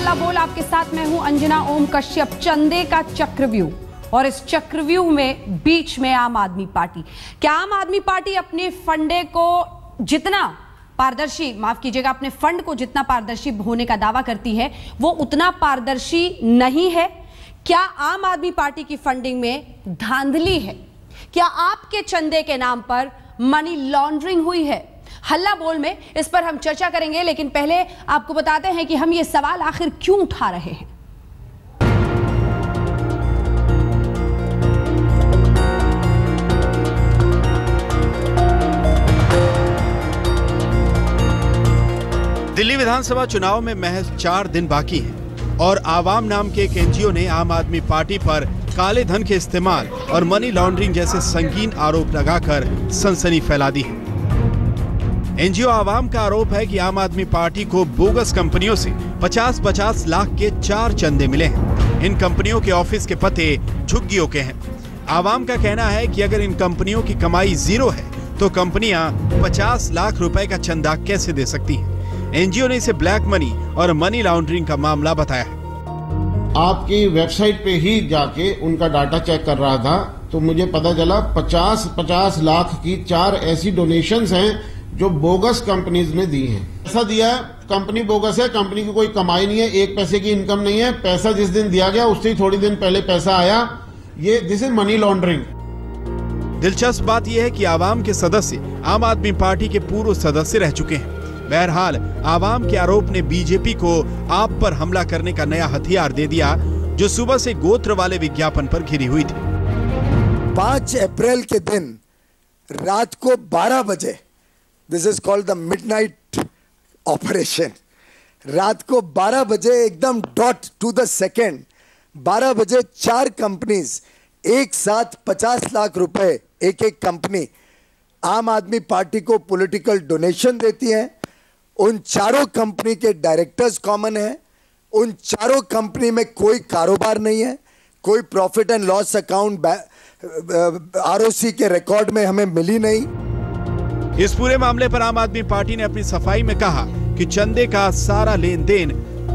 हल्ला बोल आपके साथ मैं हूं अंजना ओम कश्यप। चंदे का चक्रव्यूह, और इस चक्रव्यूह में बीच में आम आदमी पार्टी। क्या आम आदमी पार्टी अपने फंडे को जितना पारदर्शी, माफ कीजिएगा, अपने फंड को जितना पारदर्शी होने का दावा करती है वो उतना पारदर्शी नहीं है? क्या आम आदमी पार्टी की फंडिंग में धांधली है? क्या आपके चंदे के नाम पर मनी लॉन्ड्रिंग हुई है? हल्ला बोल में इस पर हम चर्चा करेंगे, लेकिन पहले आपको बताते हैं कि हम ये सवाल आखिर क्यों उठा रहे हैं। दिल्ली विधानसभा चुनाव में महज 4 दिन बाकी हैं और आवाम नाम के एक एनजीओ ने आम आदमी पार्टी पर काले धन के इस्तेमाल और मनी लॉन्ड्रिंग जैसे संगीन आरोप लगाकर सनसनी फैला दी है। एनजीओ आवाम का आरोप है कि आम आदमी पार्टी को बोगस कंपनियों से 50-50 लाख के 4 चंदे मिले हैं। इन कंपनियों के ऑफिस के पते झुग्गियों के हैं। आवाम का कहना है कि अगर इन कंपनियों की कमाई जीरो है तो कंपनियां 50 लाख रुपए का चंदा कैसे दे सकती हैं? एनजीओ ने इसे ब्लैक मनी और मनी लॉन्ड्रिंग का मामला बताया है। आपकी वेबसाइट पे ही जाके उनका डाटा चेक कर रहा था तो मुझे पता चला 50-50 लाख की 4 ऐसी डोनेशंस हैं जो बोगस कंपनीज ने दी हैं। पैसा दिया, कंपनी बोगस है, कंपनी की कोई कमाई नहीं है, 1 पैसे की इनकम नहीं है। पैसा जिस दिन दिया गया उससे ही थोड़ी दिन पहले पैसा आया। ये दिस इज मनी लॉन्ड्रिंग। दिलचस्प बात यह है कि आवाम के सदस्य आम आदमी पार्टी के पूर्व सदस्य रह चुके हैं। बहरहाल आवाम के आरोप ने बीजेपी को आप पर हमला करने का नया हथियार दे दिया, जो सुबह से गोत्र वाले विज्ञापन पर घिरी हुई थी। 5 अप्रैल के दिन रात को 12 बजे, this is called the midnight operation, रात को 12 बजे एकदम डॉट टू द सेकेंड 12 बजे 4 कंपनीज एक साथ 50 लाख रुपए एक एक कंपनी आम आदमी पार्टी को पॉलिटिकल डोनेशन देती है। उन चारों कंपनी के डायरेक्टर्स कॉमन हैं। उन चारों कंपनी में कोई कारोबार नहीं है, कोई profit and loss account ROC के रिकॉर्ड में हमें मिली नहीं। इस पूरे मामले पर आम आदमी पार्टी ने अपनी सफाई में कहा कि चंदे का सारा लेन देन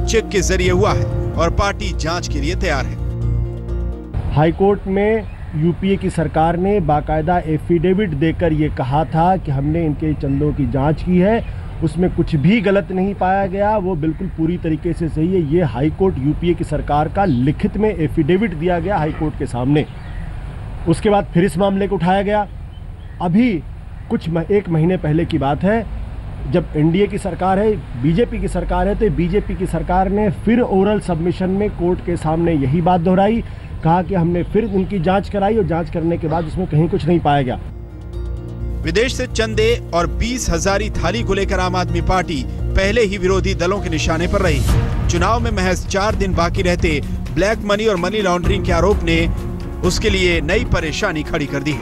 चेक के जरिए हुआ है और पार्टी जांच के लिए तैयार है। हाईकोर्ट में यूपीए की सरकार ने बाकायदा एफिडेविट देकर ये कहा था कि हमने इनके चंदों की जांच की है, उसमें कुछ भी गलत नहीं पाया गया, वो बिल्कुल पूरी तरीके से सही है। ये हाईकोर्ट यूपीए की सरकार का लिखित में एफिडेविट दिया गया हाईकोर्ट के सामने। उसके बाद फिर इस मामले को उठाया गया। अभी एक महीने पहले की बात है, जब एनडीए की सरकार है, बीजेपी की सरकार है, तो बीजेपी की सरकार ने फिर ओरल सबमिशन में कोर्ट के सामने यही बात दोहराई, कहा कि हमने फिर उनकी जांच कराई और जांच करने के बाद उसमें कहीं कुछ नहीं पाया गया। विदेश से चंदे और 20 हजारी थाली को लेकर आम आदमी पार्टी पहले ही विरोधी दलों के निशाने पर रही। चुनाव में महज 4 दिन बाकी रहते ब्लैक मनी और मनी लॉन्ड्रिंग के आरोप ने उसके लिए नई परेशानी खड़ी कर दी।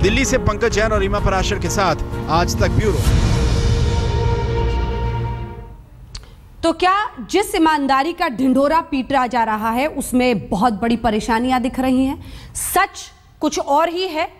दिल्ली से पंकज जैन और रीमा पराशर के साथ आज तक ब्यूरो। तो क्या जिस ईमानदारी का ढिंढोरा पीटा जा रहा है उसमें बहुत बड़ी परेशानियां दिख रही हैं? सच कुछ और ही है।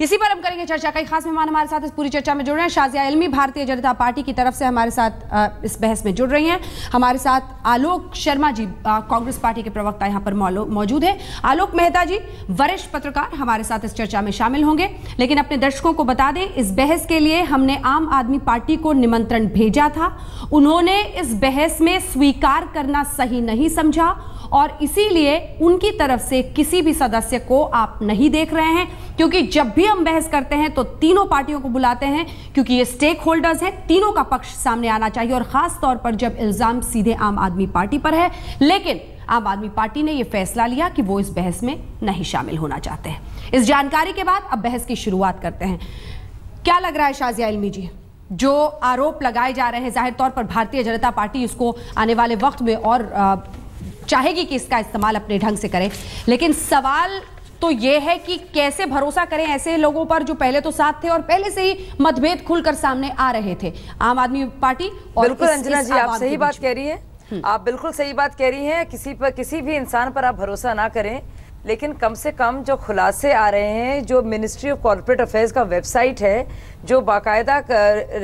इसी पर हम करेंगे चर्चा। कई खास मेहमान हमारे साथ इस पूरी चर्चा में जुड़ रहे हैं। शाजिया इल्मी भारतीय जनता पार्टी की तरफ से हमारे साथ इस बहस में जुड़ रही हैं। हमारे साथ आलोक शर्मा जी, कांग्रेस पार्टी के प्रवक्ता यहां पर मौजूद है। आलोक मेहता जी, वरिष्ठ पत्रकार, हमारे साथ इस चर्चा में शामिल होंगे। लेकिन अपने दर्शकों को बता दें, इस बहस के लिए हमने आम आदमी पार्टी को निमंत्रण भेजा था। उन्होंने इस बहस में स्वीकार करना सही नहीं समझा और इसीलिए उनकी तरफ से किसी भी सदस्य को आप नहीं देख रहे हैं, क्योंकि जब भी हम बहस करते हैं तो तीनों पार्टियों को बुलाते हैं, क्योंकि ये स्टेक होल्डर्स हैं, तीनों का पक्ष सामने आना चाहिए, और खास तौर पर जब इल्जाम सीधे आम आदमी पार्टी पर है। लेकिन आम आदमी पार्टी ने यह फैसला लिया कि वो इस बहस में नहीं शामिल होना चाहते हैं। इस जानकारी के बाद अब बहस की शुरुआत करते हैं। क्या लग रहा है शाजिया इल्मी जी, जो आरोप लगाए जा रहे हैं, जाहिर तौर पर भारतीय जनता पार्टी इसको आने वाले वक्त में और चाहेगी कि इसका इस्तेमाल अपने ढंग से करे, लेकिन सवाल तो यह है कि कैसे भरोसा करें ऐसे लोगों पर जो पहले तो साथ थे और पहले से ही मतभेद खुलकर सामने आ रहे थे। आम आदमी पार्टी और बिल्कुल अंजना जी, आप सही बात कह रही हैं। आप बिल्कुल सही बात कह रही हैं। किसी भी इंसान पर आप भरोसा ना करें। लेकिन कम से कम जो खुलासे आ रहे हैं, जो मिनिस्ट्री ऑफ कॉर्पोरेट अफेयर्स का वेबसाइट है, जो बाकायदा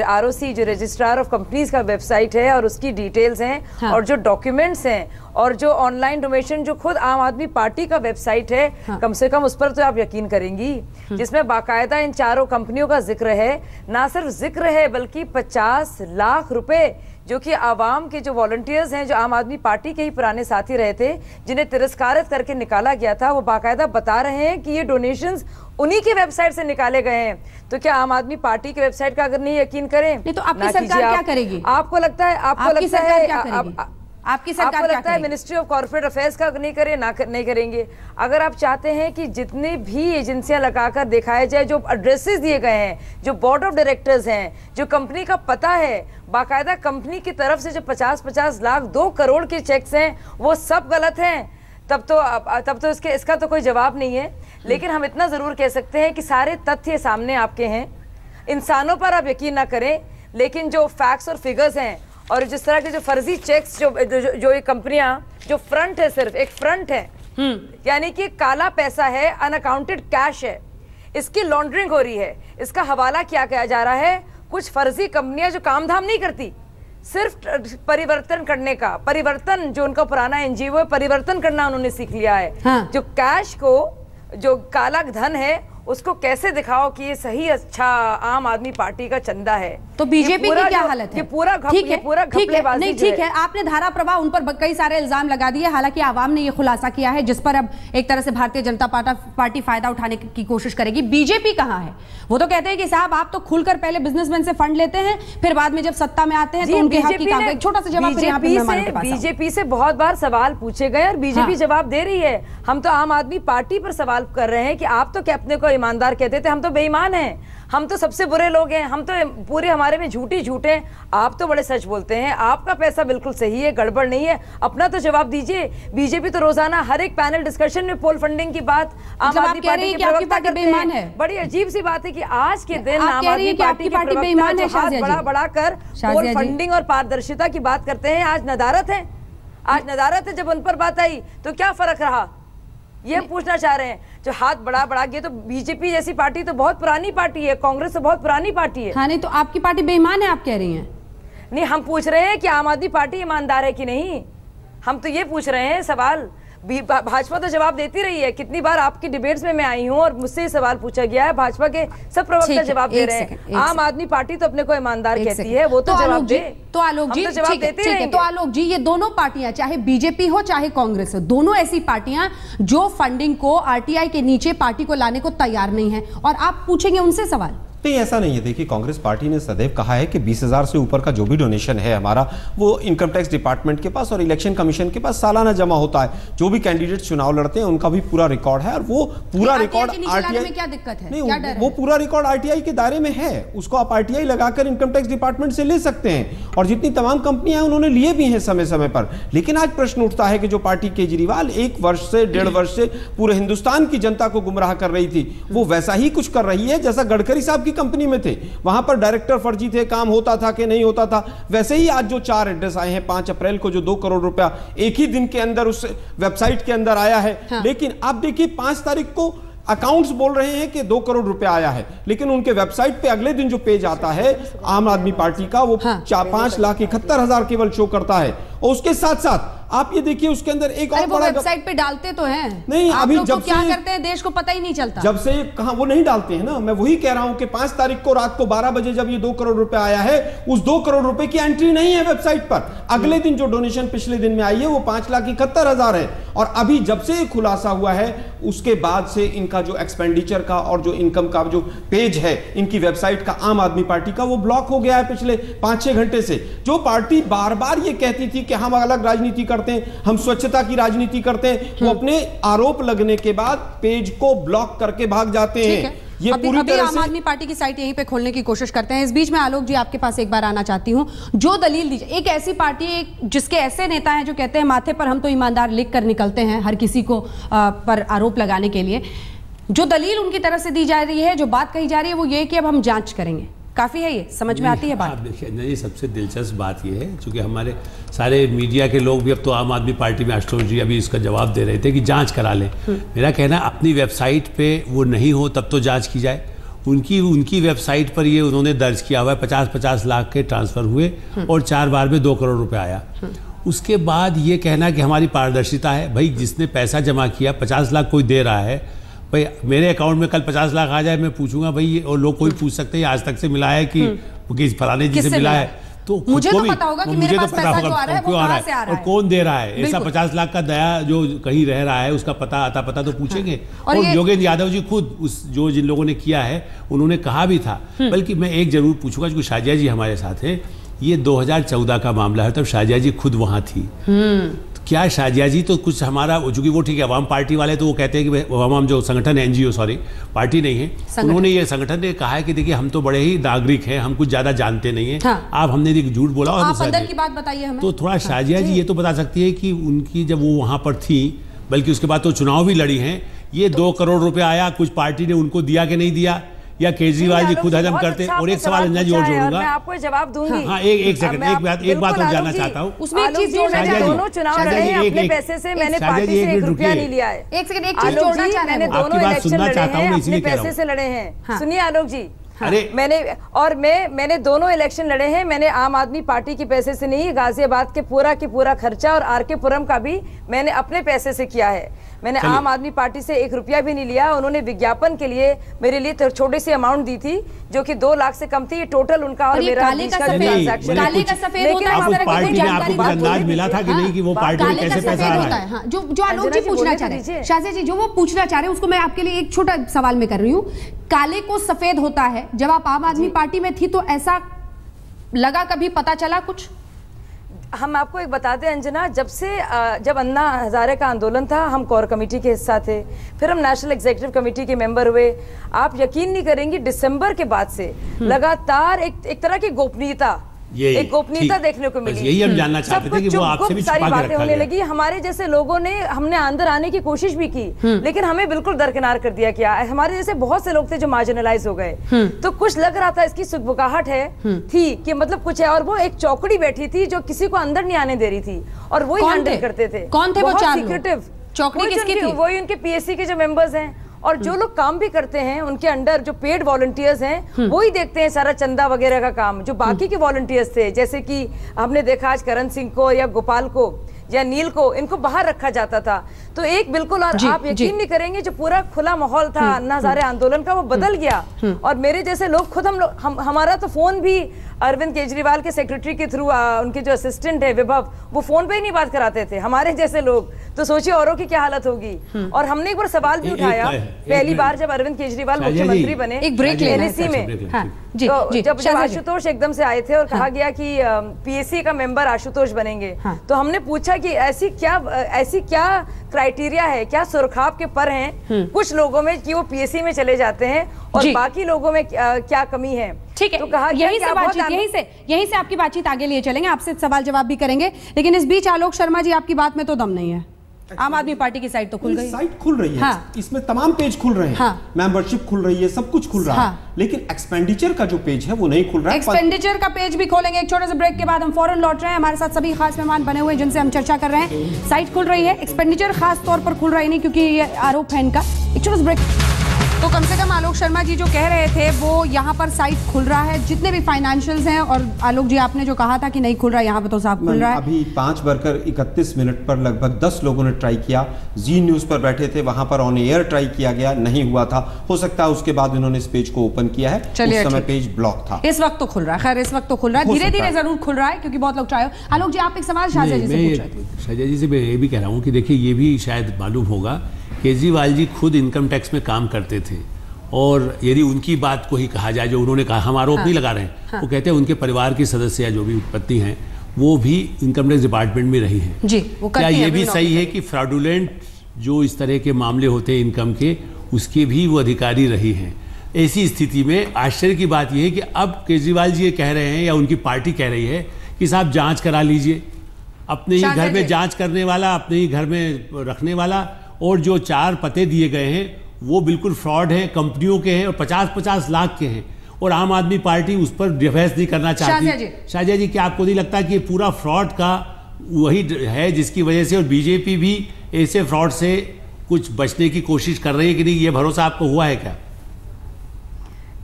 आरओसी जो रजिस्ट्रार ऑफ कंपनीज का वेबसाइट है और उसकी डिटेल्स हैं, हाँ। और जो डॉक्यूमेंट्स हैं और जो ऑनलाइन डोमेशन जो खुद आम आदमी पार्टी का वेबसाइट है, हाँ। कम से कम उस पर तो आप यकीन करेंगी, जिसमें बाकायदा इन चारों कंपनियों का जिक्र है। ना सिर्फ जिक्र है बल्कि 50 लाख रुपए जो कि आवाम के जो वॉलंटियर्स हैं, जो आम आदमी पार्टी के ही पुराने साथी रहे थे, जिन्हें तिरस्कारित करके निकाला गया था, वो बाकायदा बता रहे हैं कि ये डोनेशंस उन्हीं की वेबसाइट से निकाले गए हैं। तो क्या आम आदमी पार्टी की वेबसाइट का अगर नहीं यकीन करें, नहीं तो आपकी सरकार क्या करेगी? आपको लगता है आपकी सरकार क्या करेगी? मिनिस्ट्री ऑफ कॉर्पोरेट अफेयर्स का नहीं करे नहीं करेंगे। अगर आप चाहते हैं कि जितनी भी एजेंसियां लगाकर दिखाया जाए, जो एड्रेसेस दिए गए हैं, जो बोर्ड ऑफ डायरेक्टर्स हैं, जो कंपनी का पता है, बाकायदा कंपनी की तरफ से जो 50-50 लाख 2 करोड़ के चेक्स हैं, वो सब गलत हैं, तब तो इसका तो कोई जवाब नहीं है। लेकिन हम इतना जरूर कह सकते हैं कि सारे तथ्य सामने आपके हैं। इंसानों पर आप यकीन ना करें, लेकिन जो फैक्ट्स और फिगर्स हैं और जिस तरह के जो फर्जी चेक्स जो ये कंपनियां, जो फ्रंट है, सिर्फ एक फ्रंट है, यानी कि काला पैसा है, अनअकाउंटेड कैश है, इसकी लॉन्ड्रिंग हो रही है, इसका हवाला किया जा रहा है कुछ फर्जी कंपनियां जो काम धाम नहीं करती, सिर्फ परिवर्तन करने का, परिवर्तन जो उनका पुराना एनजीओ है, परिवर्तन करना उन्होंने सीख लिया है। हाँ। जो कैश को, जो काला धन है, उसको कैसे दिखाओ कि ये सही अच्छा आम आदमी पार्टी का चंदा है। तो बीजेपी की क्या हालत है? ये पूरा घपलेबाजी नहीं, ठीक है, आपने धारा प्रवाह उन पर कई सारे इल्जाम लगा दिए। हालांकि आवाम ने ये खुलासा किया है, जिस पर अब एक तरह से भारतीय जनता पार्टी फायदा उठाने की कोशिश करेगी। बीजेपी कहां है? वो तो कहते हैं कि साहब आप तो खुलकर पहले बिजनेसमैन से फंड लेते हैं, फिर बाद में जब सत्ता में आते हैं तो उनके हक की काम। छोटा सा जवाब बीजेपी से बहुत बार सवाल पूछे गए और बीजेपी जवाब दे रही है। हम तो आम आदमी पार्टी पर सवाल कर रहे हैं कि आप तो क्या अपने को ईमानदार कहते थे, हम तो बेईमान हैं, हम तो सबसे बुरे लोग हैं, हम तो पूरे हमारे में झूठ हैं, आप तो बड़े सच बोलते हैं, आपका पैसा बिल्कुल सही है, गड़बड़ नहीं है, अपना तो जवाब दीजिए। बीजेपी तो रोजाना हर एक पैनल डिस्कशन में पोल फंडिंग की बात आम आदमी पार्टी के प्रवक्ता करते हैं। बड़ी अजीब सी बात है कि आज के दिन आम आदमी पार्टी के प्रवक्ता हाथ बढ़ाकर पोल फंडिंग और पारदर्शिता की बात करते हैं। आज नदारत है, जब उन पर बात आई तो क्या फर्क रहा, ये हम पूछना चाह रहे हैं। जो हाथ बढ़ा गया, तो बीजेपी जैसी पार्टी तो बहुत पुरानी पार्टी है, कांग्रेस तो बहुत पुरानी पार्टी है। हाँ, नहीं तो आपकी पार्टी बेईमान है आप कह रही हैं? नहीं, हम पूछ रहे हैं कि आम आदमी पार्टी ईमानदार है कि नहीं, हम तो ये पूछ रहे हैं सवाल। भाजपा तो जवाब देती रही है, कितनी बार आपकी डिबेट्स में मैं आई हूं और मुझसे ये सवाल पूछा गया है, भाजपा के सब प्रवक्ता जवाब दे रहे हैं। आम आदमी पार्टी तो अपने को ईमानदार कहती है, वो तो जवाब दे। तो आलोक जी, तो आलोक जी, ये दोनों पार्टियां, चाहे बीजेपी हो चाहे कांग्रेस हो, दोनों ऐसी पार्टियां जो फंडिंग को आरटीआई के नीचे पार्टी को लाने को तैयार नहीं है, और आप पूछेंगे उनसे सवाल। नहीं, ऐसा नहीं है। देखिए, कांग्रेस पार्टी ने सदैव कहा है कि 20,000 से ऊपर का जो भी डोनेशन है हमारा, वो इनकम टैक्स डिपार्टमेंट के पास और इलेक्शन कमीशन के पास सालाना जमा होता है। जो भी कैंडिडेट चुनाव लड़ते हैं उनका भी पूरा रिकॉर्ड है, और वो पूरा रिकॉर्ड आरटीआई में क्या दिक्कत है? नहीं, वो पूरा रिकॉर्ड आरटीआई के दायरे में है, उसको आप आरटीआई लगाकर इनकम टैक्स डिपार्टमेंट से ले सकते हैं, और जितनी तमाम कंपनियां उन्होंने लिए भी हैं समय समय पर। लेकिन आज प्रश्न उठता है कि जो पार्टी केजरीवाल 1 वर्ष से 1.5 वर्ष से पूरे हिंदुस्तान की जनता को गुमराह कर रही थी, वो वैसा ही कुछ कर रही है जैसा गडकरी साहब की कंपनी में थे। वहां पर डायरेक्टर फर्जी थे, काम होता था कि नहीं होता था। वैसे ही आज जो 4 एड्रेस आए हैं 5 अप्रैल को, जो 2 करोड़ रुपया एक ही दिन के अंदर उस वेबसाइट के अंदर आया है। हाँ। लेकिन आप देखिए 5 तारीख को अकाउंट्स बोल रहे हैं कि 2 करोड़ रुपया आया है, लेकिन उनके वेबसाइट पे अगले दिन जो पेज आता है आम आदमी पार्टी का, वो 5,71,000 केवल शो करता है। और उसके साथ साथ आप ये देखिए उसके अंदर एक और बड़ा, वेबसाइट पे डालते तो हैं, नहीं अभी जब क्या करते हैं देश को पता ही नहीं चलता। जब से कहां वो नहीं डालते हैं ना, मैं वही कह रहा हूं कि 5 तारीख को रात को 12 बजे जब ये 2 करोड़ रुपया आया है, उस 2 करोड़ रुपए की एंट्री नहीं है वेबसाइट पर। अगले दिन जो डोनेशन पिछले दिन में आई है वो 5,71,000 है, और अभी जब से खुलासा हुआ है उसके बाद से इनका जो एक्सपेंडिचर का और जो इनकम का जो पेज है इनकी वेबसाइट का, आम आदमी पार्टी का, वो ब्लॉक हो गया है पिछले 5-6 घंटे से। जो पार्टी बार बार ये कहती थी कि हम अलग राजनीति करते हैं, हम स्वच्छता की राजनीति करते हैं, वो अपने आरोप लगने के बाद पेज को ब्लॉक करके भाग जाते हैं। ये पूरी तरह से आम आदमी पार्टी की साइट यहीं पे खोलने की कोशिश करते हैं। इस बीच में आलोक जी आपके पास एक बार आना चाहती हूं, जो दलील दीजिए, एक ऐसी पार्टी जिसके ऐसे नेता हैं जो कहते हैं माथे पर हम तो ईमानदार लिख कर निकलते हैं हर किसी को पर आरोप लगाने के लिए, जो दलील उनकी तरफ से दी जा रही है, जो बात कही जा रही है वो ये कि अब हम जांच करेंगे। काफी है, ये समझ में आती है बात? देखिए नहीं, सबसे दिलचस्प बात ये है, चूंकि हमारे सारे मीडिया के लोग भी अब तो आम आदमी पार्टी में आशुतोष जी अभी इसका जवाब दे रहे थे कि जांच करा लें। मेरा कहना अपनी वेबसाइट पे वो नहीं हो तब तो जांच की जाए। उनकी वेबसाइट पर ये उन्होंने दर्ज किया हुआ है 50-50 लाख के ट्रांसफर हुए और 4 बार में 2 करोड़ रुपए आया। उसके बाद ये कहना कि हमारी पारदर्शिता है, भाई जिसने पैसा जमा किया 50 लाख कोई दे रहा है, भाई मेरे अकाउंट में कल 50 लाख आ जाए, मैं पूछूंगा भाई, और लोग कोई पूछ सकते हैं आज तक से मिला है कि फलाने जी से मिला है, तो मुझे तो पता होगा कि मेरे पास पैसा जो आ रहा है वो कहां से आ रहा है और कौन दे रहा है। ऐसा 50 लाख का दया जो कहीं रह रहा है उसका पता तो पूछेंगे। और योगेंद्र यादव जी खुद जिन लोगों ने किया है उन्होंने कहा भी था। बल्कि मैं एक जरूर पूछूंगा, क्योंकि शाजिया जी हमारे साथ हैं, ये 2014 का मामला है, तब शाजिया जी खुद वहां थी। क्या शाजिया जी तो कुछ हमारा, चूंकि वो ठीक है अवाम पार्टी वाले तो वो कहते हैं कि अवाम जो संगठन है, एनजीओ सॉरी पार्टी नहीं है, उन्होंने ये संगठन ने कहा है कि देखिए हम तो बड़े ही नागरिक हैं, हम कुछ ज्यादा जानते नहीं है। हाँ। आप हमने झूठ बोला और आप अंदर की बात बताइए हमें। तो थोड़ा शाजिया जी ये तो बता सकती है कि उनकी जब वो वहां पर थी, बल्कि उसके बाद तो चुनाव भी लड़ी हैं, ये 2 करोड़ रुपए आया, कुछ पार्टी ने उनको दिया कि नहीं दिया, या केजरीवाल जी खुद हजम करते। और एक सवाल अंजना जी और जोड़ूंगा, मैं आपको जवाब दूंगी। हाँ एक सेकंड, एक बात और जानना चाहता हूँ। उसमें एक चीज जोड़ना चाहता हूँ, दोनों चुनाव लड़े हैं अपने पैसे से, मैंने पार्टी से 1 रुपया नहीं लिया है। एक सेकंड, एक चीज जोड़ना चाह रहे हैं, मैंने दोनों इलेक्शन लड़े हैं अपने पैसे से लड़े हैं। सुनिए आलोक जी, मैंने दोनों इलेक्शन लड़े हैं, मैंने आम आदमी पार्टी के पैसे से नहीं, गाजियाबाद के पूरा खर्चा और आर के पुरम का भी मैंने अपने पैसे से किया है। मैंने आम आदमी पार्टी से 1 रुपया भी नहीं लिया। उन्होंने विज्ञापन के लिए मेरे लिए तो छोटी सी अमाउंट दी थी जो कि 2 लाख से कम थी। ये टोटल उनका और मेरा काले का सफेद होता है। पार्टी में आपको कुछ अंदाज मिला था कि नहीं कि वो पार्टी में कैसे पैसा आ रहा है? जो आलोक जी पूछना चाह रहे हैं, शाजिया जी जो वो पूछना चाह रहे हैं उसको मैं आपके लिए एक छोटा सवाल में कर रही हूँ। काले को सफेद होता है, जब आप आम आदमी पार्टी में थी तो ऐसा लगा, कभी पता चला कुछ? हम आपको एक बताते हैं अंजना, जब अन्ना हजारे का आंदोलन था, हम कोर कमेटी के हिस्सा थे, फिर हम नेशनल एग्जीक्यूटिव कमेटी के मेंबर हुए। आप यकीन नहीं करेंगी, दिसंबर के बाद से लगातार एक तरह की गोपनीयता देखने को मिली। यही हम जानना चाहते थे कि वो आपसे भी सारी बातें होने लगी। हमारे जैसे लोगों ने, हमने अंदर आने की कोशिश भी की, लेकिन हमें बिल्कुल दरकिनार कर दिया गया। हमारे जैसे बहुत से लोग थे जो मार्जिनलाइज हो गए। तो कुछ लग रहा था इसकी सुगबुगाहट थी कि मतलब कुछ है, और वो एक चौकड़ी बैठी थी जो किसी को अंदर नहीं आने दे रही थी, और वही हैंडल करते थे। कौन थे वो 4 सीक्रेटिव चौकड़ी किसकी थी? वही उनके पीएससी के जो मेंबर्स हैं, और जो लोग काम भी करते हैं उनके अंडर जो पेड वॉलंटियर्स हैं वो ही देखते हैं सारा चंदा वगैरह का काम। जो बाकी के वॉलंटियर्स थे, जैसे कि हमने देखा आज करण सिंह को या गोपाल को या नील को, इनको बाहर रखा जाता था। तो एक बिल्कुल, और आप यकीन नहीं करेंगे, जो पूरा खुला माहौल था अन्ना हजारे आंदोलन का वो बदल गया। और मेरे जैसे लोग खुद हमारा तो फोन भी अरविंद केजरीवाल के सेक्रेटरी के थ्रू, उनके जो असिस्टेंट है विभव, वो फोन पे ही नहीं बात कराते थे हमारे जैसे लोग। तो सोचिए औरों की क्या हालत होगी। और हमने एक बार सवाल भी उठाया, पहली बार जब अरविंद केजरीवाल मुख्यमंत्री बने, एक ब्रेक एनएससी में, तो जब आशुतोष एकदम से आए थे और कहा गया कि पीएससी का मेंबर आशुतोष बनेंगे, तो हमने पूछा कि ऐसी क्या क्राइटेरिया है, क्या सुरखाब के पर हैं कुछ लोगों में कि वो पीएससी में चले जाते हैं और बाकी लोगों में क्या कमी है? ठीक है, तो कहा यहीं से आपकी बातचीत आगे लिए चलेंगे, आपसे सवाल जवाब भी करेंगे, लेकिन इस बीच आलोक शर्मा जी आपकी बात में तो दम नहीं है। आम आदमी पार्टी की साइट तो खुल गई, साइट खुल रही है। हाँ। इसमें तमाम पेज खुल रहे हैं, मेंबरशिप खुल रही है, सब कुछ खुल रहा है, लेकिन एक्सपेंडिचर का जो पेज है वो नहीं खुल रहा है। एक्सपेंडिचर का पेज भी खोलेंगे। एक छोटे से ब्रेक के बाद हम फौरन लौट रहे हैं। हमारे साथ सभी खास मेहमान बने हुए हैं जिनसे हम चर्चा कर रहे हैं। साइट खुल रही है, एक्सपेंडिचर खास तौर पर खुल रही नहीं क्योंकि ये आरोप है इनका। एक छोटा सा ब्रेक। तो कम से कम आलोक शर्मा जी जो कह रहे थे वो यहाँ पर साइट खुल रहा है, जितने भी फाइनेंशियल्स हैं, और आलोक जी आपने जो कहा था कि नहीं खुल रहा है, यहाँ पे तो साफ खुल रहा है। अभी 5:31 पर लगभग 10 लोगों ने ट्राई किया, जी न्यूज पर बैठे थे, वहां पर ऑन एयर ट्राई किया गया, नहीं हुआ था। हो सकता है उसके बाद उन्होंने इस पेज को ओपन किया है, उस समय पेज ब्लॉक था। इस वक्त तो खुल रहा है, खैर इस वक्त तो खुल रहा है, धीरे धीरे जरूर खुल रहा है क्योंकि बहुत लोग ट्राई। आलोक जी आप एक सवाल शाजिया जी से पूछ रहे थे। शाजिया जी से मैं ये भी कह रहा हूँ कि देखिए ये भी शायद मालूम होगा, केजरीवाल जी खुद इनकम टैक्स में काम करते थे, और यदि उनकी बात को ही कहा जाए, जो उन्होंने कहा, हम आरोप नहीं लगा रहे हैं, वो कहते हैं उनके परिवार के सदस्य या जो भी उत्पत्ति हैं वो भी इनकम टैक्स डिपार्टमेंट में रही हैं जी। वो क्या ये भी सही है कि फ्रॉडुलेंट जो इस तरह के मामले होते हैं इनकम के, उसके भी वो अधिकारी रही हैं? ऐसी स्थिति में आश्चर्य की बात यह है कि अब केजरीवाल जी ये कह रहे हैं या उनकी पार्टी कह रही है कि साहब जांच करा लीजिए, अपने ही घर में जांच करने वाला, अपने ही घर में रखने वाला, और जो 4 पते दिए गए हैं वो बिल्कुल फ्रॉड है, कंपनियों के हैं और 50-50 लाख के हैं। और आम आदमी पार्टी उस पर डिफेंस नहीं करना चाहती। शाजिया जी, क्या आपको नहीं लगता कि ये पूरा फ्रॉड का वही है जिसकी वजह से, और बीजेपी भी ऐसे फ्रॉड से कुछ बचने की कोशिश कर रही है कि नहीं, ये भरोसा आपको हुआ है क्या?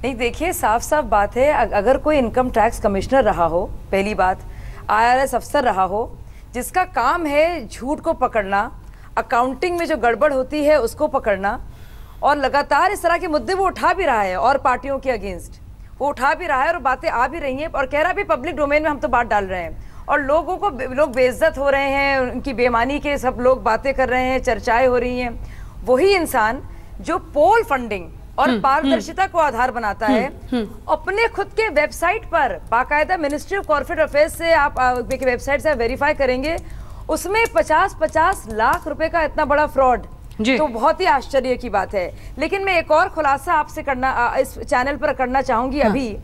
नहीं, देखिए साफ साफ बात है, अगर कोई इनकम टैक्स कमिश्नर रहा हो, पहली बात IRS अफसर रहा हो, जिसका काम है झूठ को पकड़ना, अकाउंटिंग में जो गड़बड़ होती है उसको पकड़ना, और लगातार इस तरह के मुद्दे वो उठा भी रहा है और पार्टियों के अगेंस्ट वो उठा भी रहा है और बातें आ भी रही हैं और कह रहा भी पब्लिक डोमेन में हम तो बात डाल रहे हैं और लोग बेइज्जत हो रहे हैं, उनकी बेईमानी के सब लोग बातें कर रहे हैं, चर्चाएं हो रही हैं। वही इंसान जो पोल फंडिंग और पारदर्शिता को आधार बनाता है, अपने खुद के वेबसाइट पर बाकायदा मिनिस्ट्री ऑफ कॉर्पोरेट अफेयर्स से आप वेबसाइट से वेरीफाई करेंगे, उसमें 50-50 लाख रुपए का इतना बड़ा फ्रॉड, तो बहुत ही आश्चर्य की बात है। लेकिन मैं एक और खुलासा आपसे इस चैनल पर करना चाहूंगी। अभी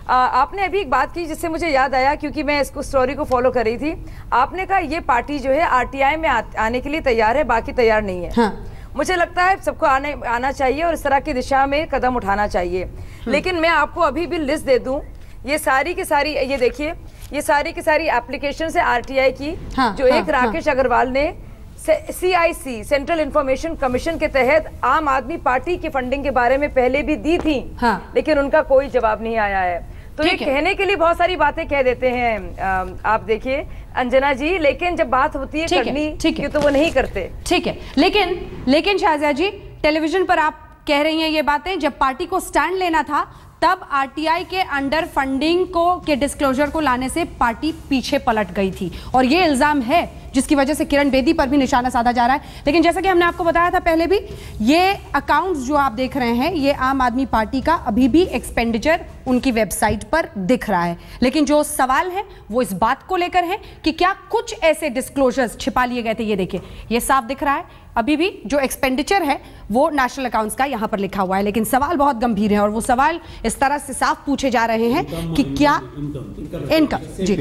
आपने अभी एक बात की जिससे मुझे याद आया, क्योंकि मैं इसको स्टोरी को फॉलो कर रही थी। आपने कहा ये पार्टी जो है RTI में आने के लिए तैयार है, बाकी तैयार नहीं है। हाँ। मुझे लगता है सबको आना चाहिए और इस तरह की दिशा में कदम उठाना चाहिए। लेकिन मैं आपको अभी भी लिस्ट दे दूं, ये सारी की सारी, ये देखिए, ये सारी की सारी एप्लीकेशन है RTI की, जो एक राकेश अग्रवाल ने CIC सेंट्रल इंफॉर्मेशन कमीशन के तहत आम आदमी पार्टी की फंडिंग के बारे में पहले भी दी थी। लेकिन उनका कोई जवाब नहीं आया है। तो ये कहने के लिए बहुत सारी बातें कह देते हैं आप देखिए अंजना जी, लेकिन जब बात होती है करनी की तो वो नहीं करते। ठीक है, लेकिन शाजिया जी, टेलीविजन पर आप कह रही हैं ये बातें, जब पार्टी को स्टैंड लेना था तब RTI के अंडर फंडिंग के डिस्क्लोजर को लाने से पार्टी पीछे पलट गई थी, और ये इल्जाम है जिसकी वजह से किरण बेदी पर भी निशाना साधा जा रहा है। लेकिन जैसा कि हमने आपको बताया था पहले भी, ये अकाउंट्स जो आप देख रहे हैं, ये आम आदमी पार्टी का अभी भी एक्सपेंडिचर उनकी वेबसाइट पर दिख रहा है। लेकिन जो सवाल है वो इस बात को लेकर है कि क्या कुछ ऐसे डिस्क्लोजर्स छिपा लिए गए थे। ये देखिए, ये साफ दिख रहा है, अभी भी जो एक्सपेंडिचर है वो नेशनल अकाउंट्स का यहां पर लिखा हुआ है। लेकिन सवाल बहुत गंभीर है, और वो सवाल इस तरह से साफ पूछे जा रहे हैं कि क्या इनकम जी,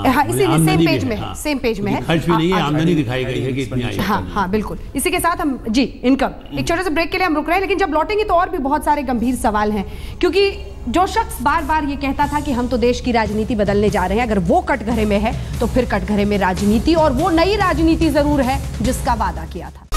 हाँ, इसी सेम पेज में है, सेम पेज में है, खर्च भी नहीं है, आमदनी दिखाई गई है कि इतनी आई है। हाँ, बिल्कुल। इसी के साथ हम जी इनकम, एक छोटे से ब्रेक के लिए हम रुक रहे हैं, लेकिन जब लौटेंगे तो और भी बहुत सारे गंभीर सवाल हैं, क्योंकि जो शख्स बार बार ये कहता था कि हम तो देश की राजनीति बदलने जा रहे हैं, अगर वो कटघरे में है तो फिर कटघरे में राजनीति, और वो नई राजनीति जरूर है जिसका वादा किया था।